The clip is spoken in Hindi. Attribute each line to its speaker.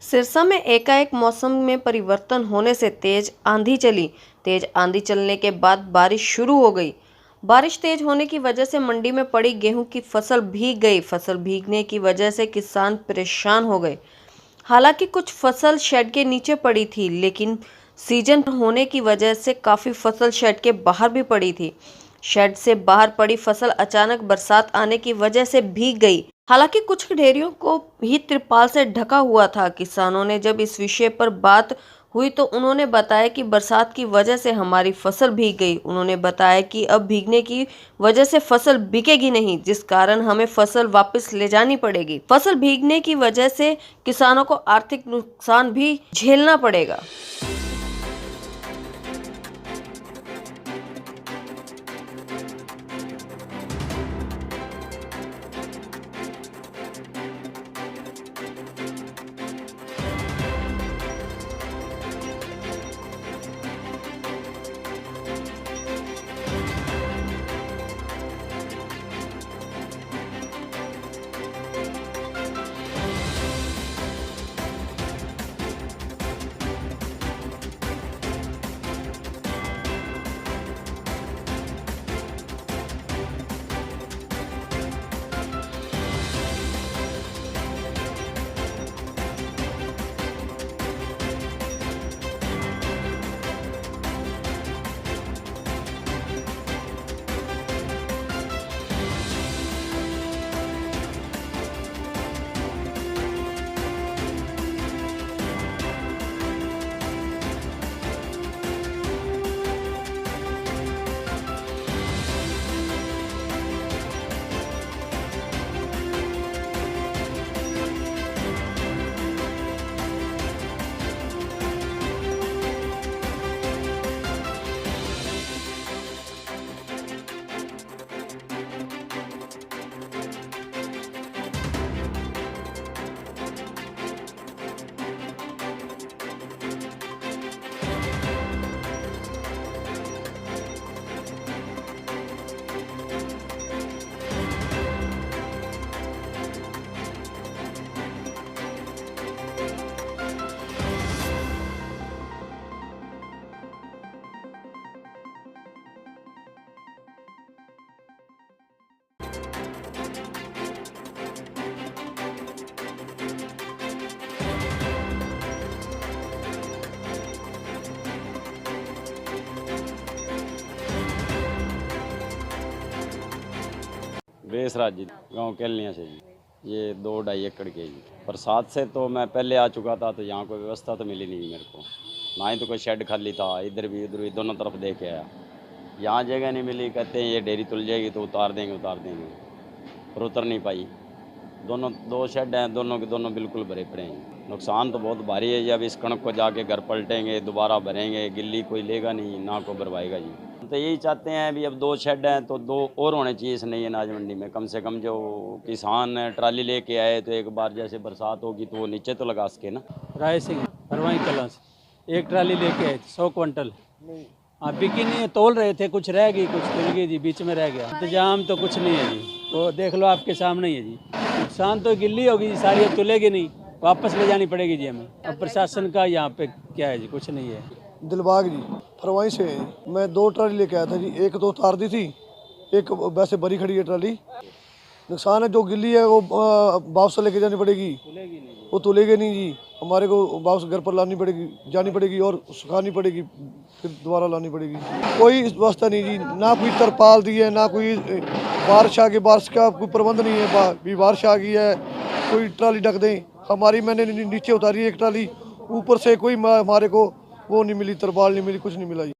Speaker 1: सिरसा में एकाएक मौसम में परिवर्तन होने से तेज आंधी चली। तेज आंधी चलने के बाद बारिश शुरू हो गई। बारिश तेज होने की वजह से मंडी में पड़ी गेहूं की फसल भीग गई। फसल भीगने की वजह से किसान परेशान हो गए। हालांकि कुछ फसल शेड के नीचे पड़ी थी, लेकिन सीजन होने की वजह से काफ़ी फसल शेड के बाहर भी पड़ी थी। शेड से बाहर पड़ी फसल अचानक बरसात आने की वजह से भीग गई। हालांकि कुछ ढेरियों को भी तिरपाल से ढका हुआ था। किसानों ने जब इस विषय पर बात हुई तो उन्होंने बताया कि बरसात की वजह से हमारी फसल भीग गई। उन्होंने बताया कि अब भीगने की वजह से फसल बिकेगी नहीं, जिस कारण हमें फसल वापस ले जानी पड़ेगी। फसल भीगने की वजह से किसानों को आर्थिक नुकसान भी झेलना पड़ेगा।
Speaker 2: बेसराज जी, गाँव केलियाँ से जी। ये 2-2.5 एकड़ के जी। बरसात से तो मैं पहले आ चुका था, तो यहाँ कोई व्यवस्था तो मिली नहीं मेरे को। ना ही तो कोई शेड खाली था, इधर भी उधर भी दोनों तरफ देख आया। यहाँ जगह नहीं मिली, कहते हैं ये डेयरी तुल जाएगी तो उतार देंगे। पर उतर नहीं पाई। दोनों 2 शेड हैं, दोनों के दोनों बिल्कुल भरे पड़े हैं। नुकसान तो बहुत भारी है जी। अब इस कणक को जाके घर पलटेंगे, दोबारा भरेंगे, गिल्ली कोई लेगा नहीं, ना को भरवाएगा जी। तो यही चाहते हैं भी अब 2 शेड हैं तो 2 और होने चाहिए इस नई अनाज मंडी में। कम से कम जो किसान ट्राली लेके आए तो एक बार जैसे बरसात होगी तो वो नीचे तो लगा सके ना।
Speaker 3: राय सिंह हरवाई कला से एक ट्राली लेके आए थे 100 क्विंटल। हाँ, बिकी नहीं है, तोल रहे थे, कुछ रह गई, कुछ तुल गई जी, बीच में रह गया। इंतजाम तो कुछ नहीं है जी, वो देख लो आपके सामने ही है जी। नुकसान तो गिल्ली होगी जी, सारी तुलेगी नहीं, वापस ले जानी पड़ेगी जी हमें। अब प्रशासन का यहाँ पे क्या है जी, कुछ नहीं है।
Speaker 4: दिलबाग जी फरवाई से मैं 2 ट्राली लेके आया था जी। एक तो उतार दी थी, एक वैसे बड़ी खड़ी है ट्राली। नुकसान है, जो गिल्ली है वो वापस लेके जानी पड़ेगी, वो तुलेगी नहीं जी। हमारे को वापस घर पर लानी पड़ेगी, जानी पड़ेगी और सुखानी पड़ेगी, फिर दोबारा लानी पड़ेगी। कोई व्यवस्था नहीं जी, ना कोई तरपाल दी है, ना कोई बारिश आ गई, बारिश का कोई प्रबंध नहीं है। भी बारिश आ गई है, कोई ट्राली ढक दें हमारी। मैंने नीचे उतारी एक ट्राली, ऊपर से कोई हमारे को वो नहीं मिली, तरपाल नहीं मिली, कुछ नहीं मिला जी।